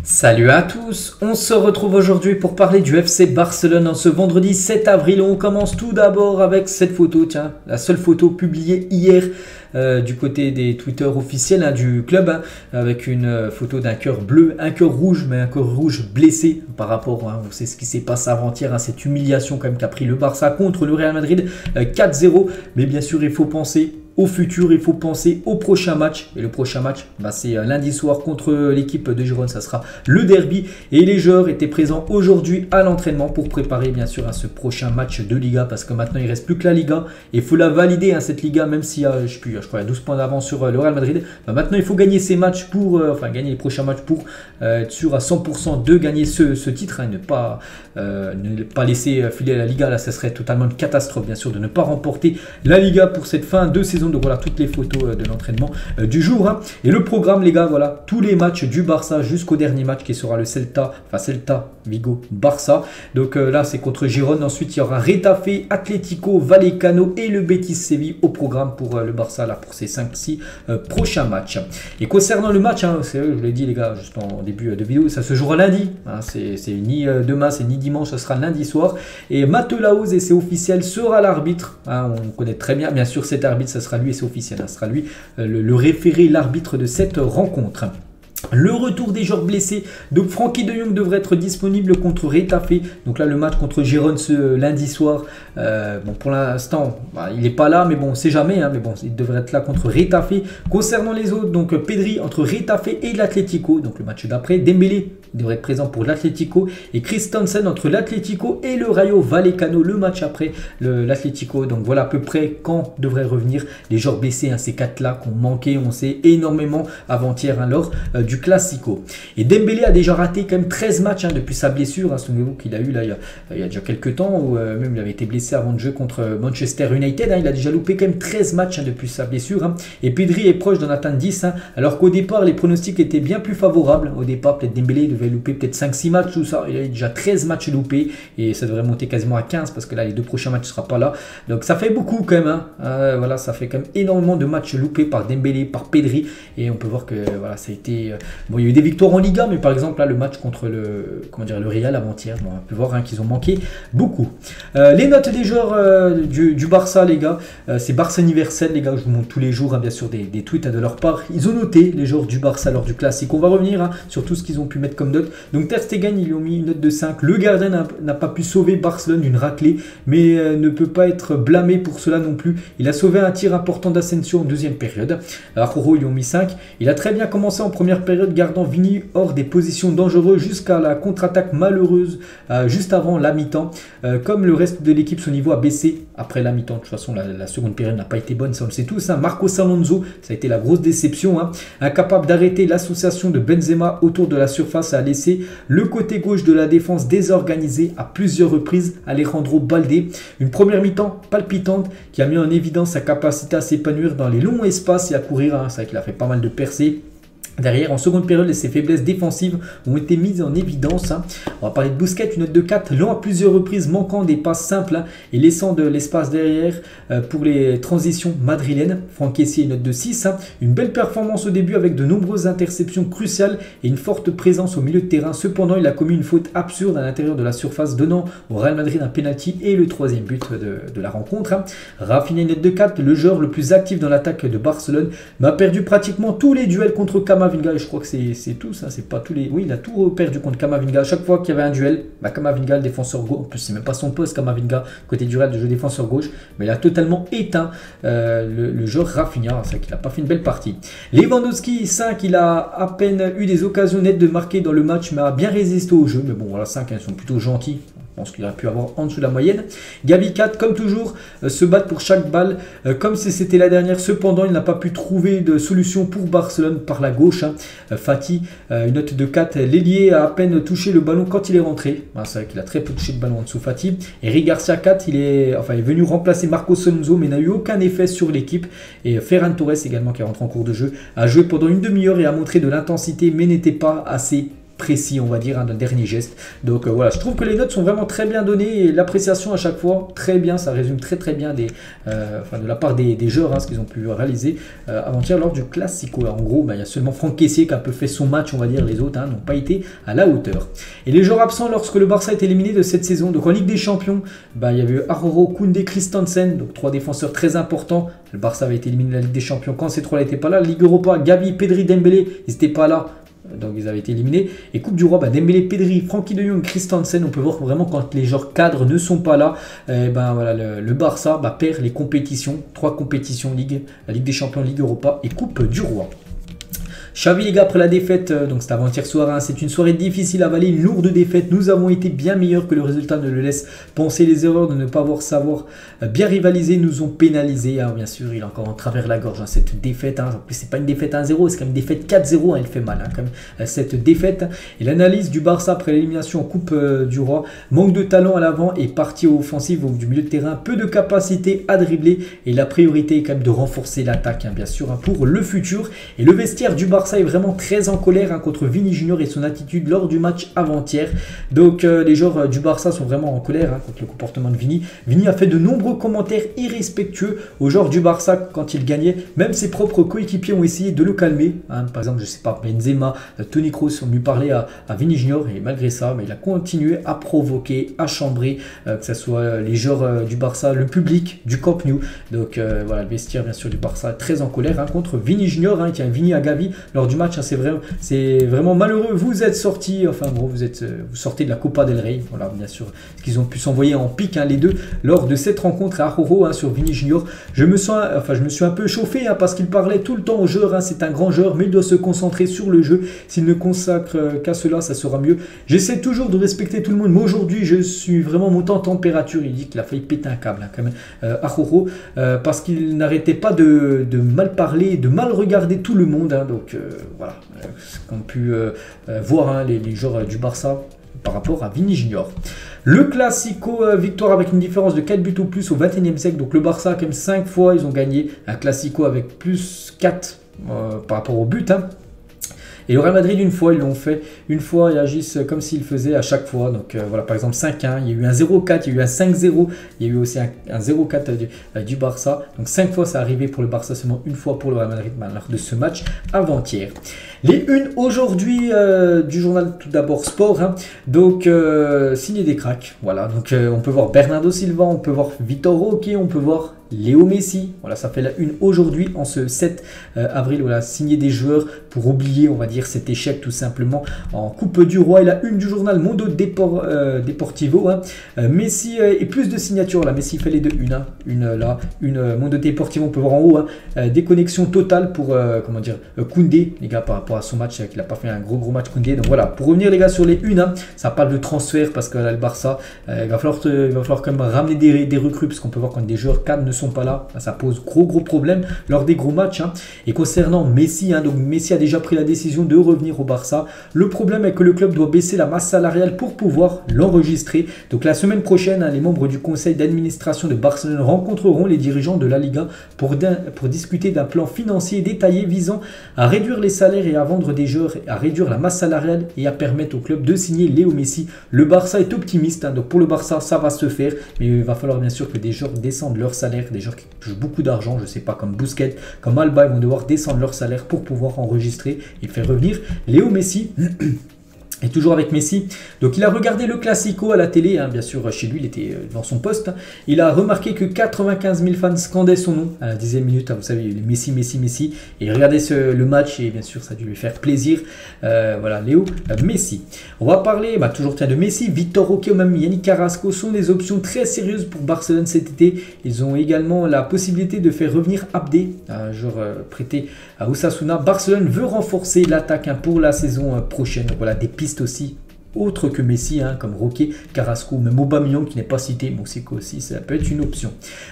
Salut à tous, on se retrouve aujourd'hui pour parler du FC Barcelone en ce vendredi 7 avril. On commence tout d'abord avec cette photo, tiens, la seule photo publiée hier du côté des Twitter officiels du club, avec une photo d'un cœur bleu, un cœur rouge, mais un cœur rouge blessé par rapport, on sait ce qui s'est passé avant-hier, cette humiliation quand même qu'a pris le Barça contre le Real Madrid 4-0. Mais bien sûr, il faut penser au futur, il faut penser au prochain match. Et le prochain match, c'est lundi soir contre l'équipe de Girone. Ça sera le derby. Et les joueurs étaient présents aujourd'hui à l'entraînement pour préparer bien sûr à ce prochain match de Liga. Parce que maintenant, il ne reste plus que la Liga. Et il faut la valider, cette Liga, même s'il y a, je crois, il y a 12 points d'avance sur le Real Madrid. Maintenant, il faut gagner ces matchs pour, gagner les prochains matchs pour être sûr à 100% de gagner ce titre. Ne pas laisser filer la Liga. Là, ça serait totalement une catastrophe, bien sûr, de ne pas remporter la Liga pour cette fin de saison. Donc voilà toutes les photos de l'entraînement du jour. Et le programme, les gars, voilà tous les matchs du Barça jusqu'au dernier match qui sera le Celta Vigo Barça. Donc là c'est contre Girone. Ensuite il y aura Retafe, Atlético, Vallecano et le Betis Séville au programme pour le Barça là pour ces 5-6 prochains matchs. Et concernant le match, c'est vrai, je vous l'ai dit les gars juste en début de vidéo, ça se jouera lundi. C'est ni demain, c'est ni dimanche, ça sera lundi soir. Et Mateu, et c'est officiel, sera l'arbitre. On connaît très bien sûr cet arbitre, ça sera lui et c'est officiel, ça sera lui le référé, l'arbitre de cette rencontre. Le retour des joueurs blessés, donc Frenkie de Jong devrait être disponible contre Retafe. Donc là le match contre Girone ce lundi soir, pour l'instant il n'est pas là, mais bon on sait jamais, mais bon il devrait être là contre Retafe. Concernant les autres, donc Pedri entre Retafe et l'Atlético, donc le match d'après. Dembélé devrait être présent pour l'Atlético et Christensen entre l'Atlético et le Rayo Vallecano le match après l'Atlético. Donc voilà à peu près quand devraient revenir les joueurs blessés, ces quatre là qu'on manquait, on sait énormément avant-hier lors du Classico. Et Dembélé a déjà raté quand même 13 matchs depuis sa blessure, souvenez-vous qu'il a eu là il y a déjà quelques temps, où même il avait été blessé avant de jouer contre Manchester United. Il a déjà loupé quand même 13 matchs depuis sa blessure. Et Pedri est proche d'en atteindre 10, alors qu'au départ les pronostics étaient bien plus favorables. Au départ peut-être Dembélé devait louper peut-être 5-6 matchs, tout ça. Il a déjà 13 matchs loupés et ça devrait monter quasiment à 15 parce que là les deux prochains matchs ne sera pas là. Donc ça fait beaucoup quand même. Voilà, ça fait quand même énormément de matchs loupés par Dembélé, par Pedri, et on peut voir que voilà, ça a été bon, il y a eu des victoires en Liga, mais par exemple là le match contre le Real avant-hier, on peut voir qu'ils ont manqué beaucoup. Les notes des joueurs du Barça, les gars, c'est Barça universel, les gars, je vous montre tous les jours bien sûr des tweets de leur part. Ils ont noté les joueurs du Barça lors du Classique. On va revenir sur tout ce qu'ils ont pu mettre comme note. Donc Ter Stegen, ils lui ont mis une note de 5. Le gardien n'a pas pu sauver Barcelone d'une raclée, mais ne peut pas être blâmé pour cela non plus. Il a sauvé un tir important d'Asensio en deuxième période. Araujo, ils lui ont mis 5. Il a très bien commencé en première période, gardant Vini hors des positions dangereuses jusqu'à la contre-attaque malheureuse juste avant la mi-temps. Comme le reste de l'équipe, son niveau a baissé après la mi-temps. De toute façon, la seconde période n'a pas été bonne, ça on le sait tous. Marcos Alonso, ça a été la grosse déception. Incapable d'arrêter l'association de Benzema autour de la surface, a laissé le côté gauche de la défense désorganisé à plusieurs reprises. Alejandro Balde, une première mi-temps palpitante qui a mis en évidence sa capacité à s'épanouir dans les longs espaces et à courir. C'est vrai qu'il a fait pas mal de percées. Derrière, en seconde période, ses faiblesses défensives ont été mises en évidence. On va parler de Busquets, une note de 4, lent à plusieurs reprises, manquant des passes simples et laissant de l'espace derrière pour les transitions madrilènes. Franck Kessié, une note de 6. Une belle performance au début avec de nombreuses interceptions cruciales et une forte présence au milieu de terrain. Cependant, il a commis une faute absurde à l'intérieur de la surface, donnant au Real Madrid un penalty et le troisième but de la rencontre. Rafinha, une note de 4, le joueur le plus actif dans l'attaque de Barcelone, m'a perdu pratiquement tous les duels contre Camavinga, et je crois que c'est tout ça, c'est pas tous les... Oui, il a tout perdu contre Camavinga. À chaque fois qu'il y avait un duel, Camavinga, le défenseur gauche, en plus c'est même pas son poste Camavinga, côté du Real de jeu défenseur gauche, mais il a totalement éteint le joueur Rafinha, c'est vrai qu'il n'a pas fait une belle partie. Lewandowski, 5, il a à peine eu des occasions nettes de marquer dans le match, mais a bien résisté au jeu, mais bon voilà, 5, ils sont plutôt gentils. Je pense qu'il aurait pu avoir en dessous de la moyenne. Gavi 4, comme toujours, se battre pour chaque balle, comme si c'était la dernière. Cependant, il n'a pas pu trouver de solution pour Barcelone par la gauche. Fati, une note de 4. L'ailier a à peine touché le ballon quand il est rentré. C'est vrai qu'il a très peu touché le ballon en dessous, Fati. Eric Garcia 4, il est venu remplacer Marcos Alonso, mais n'a eu aucun effet sur l'équipe. Et Ferran Torres également, qui est rentré en cours de jeu, a joué pendant une demi-heure et a montré de l'intensité, mais n'était pas assez précis, on va dire, dans le dernier geste. Donc voilà, je trouve que les notes sont vraiment très bien données et l'appréciation à chaque fois, très bien, ça résume très bien de la part des joueurs, ce qu'ils ont pu réaliser avant-hier lors du Classico. En gros, il y a seulement Franck Kessié qui a un peu fait son match, on va dire, les autres n'ont pas été à la hauteur. Et les joueurs absents lorsque le Barça est éliminé de cette saison, donc en Ligue des Champions, il y avait eu Aroro, Koundé, Christensen, donc 3 défenseurs très importants. Le Barça avait été éliminé de la Ligue des Champions quand ces 3 n'étaient pas là. Ligue Europa, Gavi, Pedri, Dembélé, ils n'étaient pas là. Donc ils avaient été éliminés. Et Coupe du Roi, Dembélé, Pedri, Frenkie de Jong, Christensen. On peut voir vraiment quand les joueurs cadres ne sont pas là, le Barça perd les compétitions. 3 compétitions, la Ligue des Champions, Ligue Europa et Coupe du Roi. Xavi les gars, après la défaite, donc c'était avant-hier soir, c'est une soirée difficile à avaler, une lourde défaite. Nous avons été bien meilleurs que le résultat ne le laisse penser. Les erreurs de ne pas savoir bien rivaliser nous ont pénalisés. Bien sûr, il est encore en travers la gorge cette défaite. En plus, c'est pas une défaite 1-0, c'est quand même une défaite 4-0. Elle fait mal quand même cette défaite. Et l'analyse du Barça après l'élimination en Coupe du Roi. Manque de talent à l'avant et partie offensive du milieu de terrain. Peu de capacité à dribbler. Et la priorité est quand même de renforcer l'attaque, bien sûr, pour le futur. Et le vestiaire du Barça est vraiment très en colère contre Vini Junior et son attitude lors du match avant-hier. Donc les joueurs du Barça sont vraiment en colère contre le comportement de Vini. Vini a fait de nombreux commentaires irrespectueux aux joueurs du Barça quand il gagnait. Même ses propres coéquipiers ont essayé de le calmer. Par exemple, je sais pas, Benzema, Toni Kroos ont lui parlé à Vini Junior et malgré ça, il a continué à provoquer, à chambrer, que ce soit les joueurs du Barça, le public du Camp Nou. Donc voilà, le vestiaire bien sûr du Barça est très en colère contre Vini Junior. Il y a Vini à Gavi lors du match, c'est vraiment malheureux. Vous êtes sortis, vous sortez de la Copa del Rey. Voilà, bien sûr, ce qu'ils ont pu s'envoyer en pique les deux lors de cette rencontre à Aroro sur Vini Junior. Je me suis un peu chauffé parce qu'il parlait tout le temps aux joueurs. C'est un grand joueur, mais il doit se concentrer sur le jeu. S'il ne consacre qu'à cela, ça sera mieux. J'essaie toujours de respecter tout le monde, mais aujourd'hui, je suis vraiment monté en température. Il dit qu'il a failli péter un câble quand même, Aroro, parce qu'il n'arrêtait pas de mal parler, de mal regarder tout le monde. Donc voilà, ce qu'on a pu voir les joueurs du Barça par rapport à Vini Junior. Le Classico, victoire avec une différence de 4 buts ou plus au 21e siècle. Donc le Barça, quand même 5 fois, ils ont gagné un Classico avec plus 4 par rapport au but. Et le Real Madrid, une fois, ils l'ont fait. Une fois, ils agissent comme s'ils le faisaient à chaque fois. Donc voilà, par exemple 5-1, il y a eu un 0-4, il y a eu un 5-0, il y a eu aussi un 0-4 du Barça. Donc 5 fois, ça arrivé pour le Barça, seulement une fois pour le Real Madrid lors de ce match avant-hier. Les unes aujourd'hui du journal tout d'abord sport. Donc signé des cracks. Voilà, donc on peut voir Bernardo Silva, on peut voir Vitor Roque, on peut voir Léo Messi. Voilà, ça fait la une aujourd'hui en ce 7 avril. Voilà, signé des joueurs pour oublier, on va dire, cet échec tout simplement en Coupe du Roi. Et la une du journal Mondo Deportivo. Messi et plus de signatures. Là, Messi fait les deux. Une Mondo Deportivo, on peut voir en haut. Déconnexion totale pour Koundé, les gars, par rapport à son match, qu'il n'a pas fait un gros match Koundé. Donc voilà, pour revenir les gars sur les unes, ça parle de transfert parce que là, le Barça, il va falloir quand même ramener des recrues parce qu'on peut voir quand des joueurs cadres ne sont pas là, ça pose gros problème lors des gros matchs. Et concernant Messi, donc Messi a déjà pris la décision de revenir au Barça. Le problème est que le club doit baisser la masse salariale pour pouvoir l'enregistrer. Donc la semaine prochaine, les membres du conseil d'administration de Barcelone rencontreront les dirigeants de la Liga pour discuter d'un plan financier détaillé visant à réduire les salaires et à vendre des joueurs, à réduire la masse salariale et à permettre au club de signer Léo Messi. Le Barça est optimiste, donc pour le Barça ça va se faire, mais il va falloir bien sûr que des joueurs descendent leur salaire, des joueurs qui touchent beaucoup d'argent, je sais pas, comme Busquets, comme Alba, ils vont devoir descendre leur salaire pour pouvoir enregistrer et faire revenir Léo Messi. Et toujours avec Messi, donc il a regardé le Classico à la télé, bien sûr chez lui, il était dans son poste. Il a remarqué que 95 000 fans scandaient son nom à la 10e minute, vous savez, Messi. Et il regardait le match et bien sûr ça a dû lui faire plaisir. Voilà, Léo Messi. On va parler toujours de Messi, Vitor Roque ou même Yannick Carrasco sont des options très sérieuses pour Barcelone cet été. Ils ont également la possibilité de faire revenir Abdé, un joueur prêté à Osasuna. Barcelone veut renforcer l'attaque pour la saison prochaine, donc voilà des pistes aussi autres que Messi, hein, comme Roque, Carrasco, même Aubameyang qui n'est pas cité, Mousseko aussi, ça peut être une option.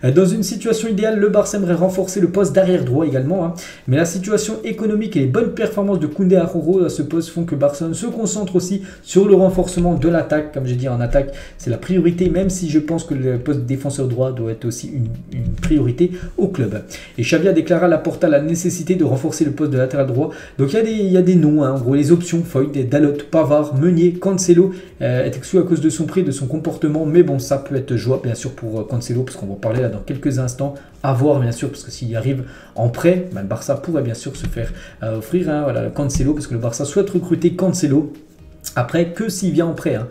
Dans une situation idéale, le Barça aimerait renforcer le poste d'arrière droit également, hein, mais la situation économique et les bonnes performances de Koundé Arroyo à ce poste font que Barcelone se concentre aussi sur le renforcement de l'attaque. Comme j'ai dit, en attaque, c'est la priorité, même si je pense que le poste de défenseur droit doit être aussi une priorité au club. Et Xavi a déclaré à Laporta la nécessité de renforcer le poste de latéral droit. Donc il y a des noms, hein, en gros les options, Foyt, Dalot, Pavard, Meunier, Cancelo est exclu à cause de son prix et de son comportement, mais bon, ça peut être jouable bien sûr pour Cancelo, parce qu'on va en parler là dans quelques instants, à voir bien sûr, parce que s'il arrive en prêt, ben, le Barça pourrait bien sûr se faire offrir, hein, voilà, Cancelo, parce que le Barça souhaite recruter Cancelo. Après, que s'il vient en prêt, hein.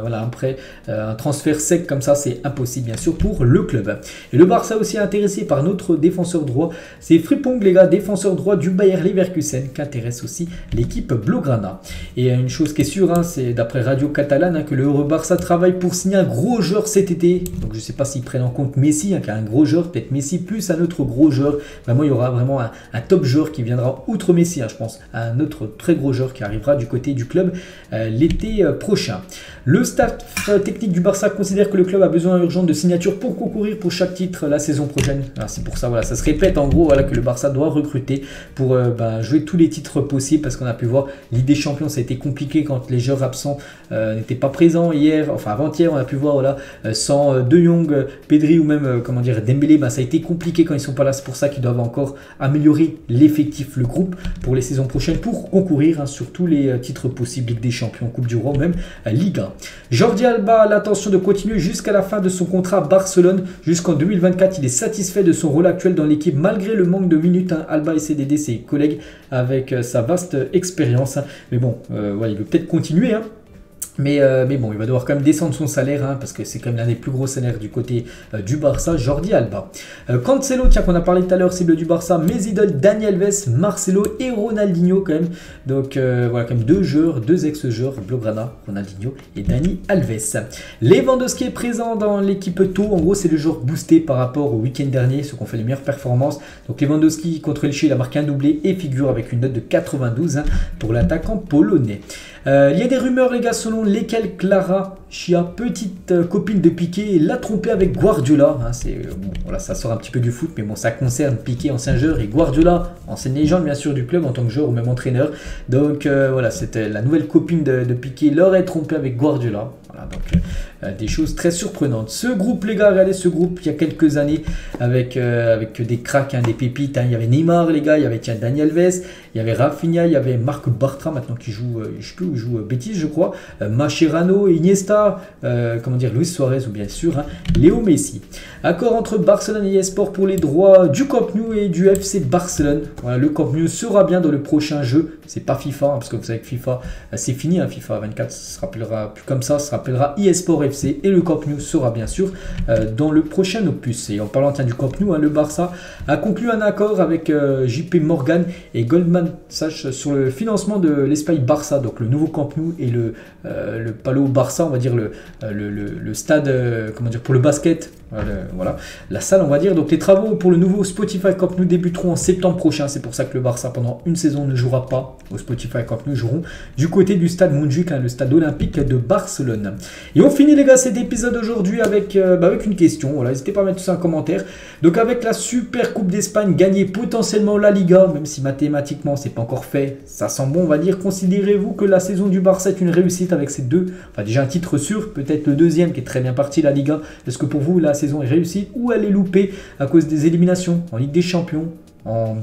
Voilà, après un transfert sec comme ça, c'est impossible bien sûr pour le club. Et le Barça aussi est intéressé par notre défenseur droit, c'est Frimpong, les gars, défenseur droit du Bayer Leverkusen, qui intéresse aussi l'équipe Blaugrana. Et une chose qui est sûre, hein, c'est d'après Radio Catalane, hein, que le Barça travaille pour signer un gros joueur cet été. Donc je ne sais pas s'ils prennent en compte Messi, hein, qui est un gros joueur, peut-être Messi plus un autre gros joueur. Vraiment, il y aura vraiment un top joueur qui viendra outre Messi, hein, je pense, un autre très gros joueur qui arrivera du côté du club l'été prochain. Le staff technique du Barça considère que le club a besoin urgent de signatures pour concourir pour chaque titre la saison prochaine. C'est pour ça, voilà, ça se répète en gros, voilà, que le Barça doit recruter pour jouer tous les titres possibles, parce qu'on a pu voir Ligue des Champions, ça a été compliqué quand les joueurs absents n'étaient pas présents hier, enfin avant-hier, on a pu voir, voilà, sans De Jong, Pedri ou même comment dire Dembélé, ça a été compliqué quand ils sont pas là. C'est pour ça qu'ils doivent encore améliorer l'effectif, le groupe pour les saisons prochaines, pour concourir, hein, sur tous les titres possibles, Ligue des Champions, Coupe du Roi ou même Ligue 1. Jordi Alba a l'intention de continuer jusqu'à la fin de son contrat à Barcelone. Jusqu'en 2024, il est satisfait de son rôle actuel dans l'équipe malgré le manque de minutes, hein. Alba essaie d'aider ses collègues avec sa vaste expérience, hein. Mais bon, ouais, il veut peut-être continuer, hein. Mais bon, il va devoir quand même descendre son salaire, hein, parce que c'est quand même l'un des plus gros salaires du côté du Barça, Jordi Alba. Cancelo, tiens, qu'on a parlé tout à l'heure, cible du Barça, mes idoles, Dani Alves, Marcelo et Ronaldinho quand même. Donc voilà, quand même deux joueurs, deux ex-joueurs, Blaugrana, Ronaldinho et Dani Alves. Lewandowski est présent dans l'équipe Tau, en gros c'est le joueur boosté par rapport au week-end dernier, ceux qui ont fait les meilleures performances. Donc Lewandowski contre Elche, il a marqué un doublé et figure avec une note de 92, hein, pour l'attaquant polonais. Il y a des rumeurs, les gars, selon lesquelles Clara Chia, petite copine de Piqué, l'a trompé avec Guardiola, hein. Bon, voilà, ça sort un petit peu du foot, mais bon, ça concerne Piqué, ancien joueur, et Guardiola, ancienne légende bien sûr du club en tant que joueur ou même entraîneur. Donc voilà, c'était la nouvelle copine de Piqué, l'aurait trompé avec Guardiola. Voilà, donc des choses très surprenantes. Ce groupe, les gars, regardez ce groupe il y a quelques années avec des cracks, hein, des pépites, hein. Il y avait Neymar, les gars, il y avait Dani Alves, il y avait Rafinha, il y avait Marc Bartra maintenant qui joue, je sais plus où il joue, Betis je crois, Mascherano, Iniesta, comment dire, Luis Suarez ou bien sûr, hein, Léo Messi. Accord entre Barcelone et eSport pour les droits du Camp Nou et du FC Barcelone. Voilà, le Camp Nou sera bien dans le prochain jeu. C'est pas FIFA, hein, parce que vous savez que FIFA, c'est fini, hein, FIFA 24 se rappellera plus comme ça, se rappellera eSport FC, et le Camp Nou sera bien sûr dans le prochain opus. Et en parlant du Camp Nou, hein, le Barça a conclu un accord avec JP Morgan et Goldman Sachs sur le financement de l'Espagne Barça, donc le nouveau Camp Nou et le Palau Barça, on va dire le stade, comment dire, pour le basket. Voilà, la salle, on va dire. Donc les travaux pour le nouveau Spotify Camp Nou débuteront en septembre prochain. C'est pour ça que le Barça pendant une saison ne jouera pas au Spotify Camp Nou, joueront du côté du stade Montjuïc, hein, le stade olympique de Barcelone. Et on finit, les gars, cet épisode aujourd'hui avec une question. Voilà, n'hésitez pas à mettre tout ça en commentaire. Donc avec la Super Coupe d'Espagne, gagner potentiellement la Liga, même si mathématiquement c'est pas encore fait, ça sent bon, on va dire. Considérez-vous que la saison du Barça est une réussite avec ces deux, enfin déjà un titre sûr, peut-être le deuxième qui est très bien parti, la Liga. Est-ce que pour vous la saison est réussie ou elle est loupée à cause des éliminations en Ligue des Champions, en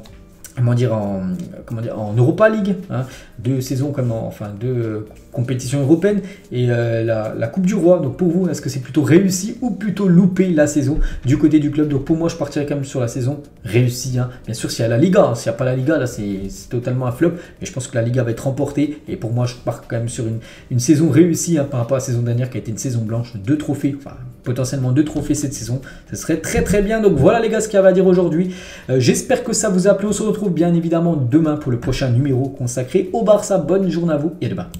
Europa League, hein, deux saisons comme deux compétitions européennes et la Coupe du Roi. Donc pour vous, est-ce que c'est plutôt réussi ou plutôt loupé la saison du côté du club? Donc pour moi, je partirais quand même sur la saison réussie, hein. Bien sûr, s'il y a la Liga, hein. S'il n'y a pas la Liga, là c'est totalement un flop, mais je pense que la Liga va être remportée, et pour moi, je pars quand même sur une saison réussie, hein, par rapport à la saison dernière qui a été une saison blanche, 2 trophées, enfin potentiellement 2 trophées cette saison, ce serait très très bien. Donc voilà, les gars, ce qu'il y avait à dire aujourd'hui. J'espère que ça vous a plu. On se retrouve bien évidemment demain pour le prochain numéro consacré au Barça. Bonne journée à vous et à demain.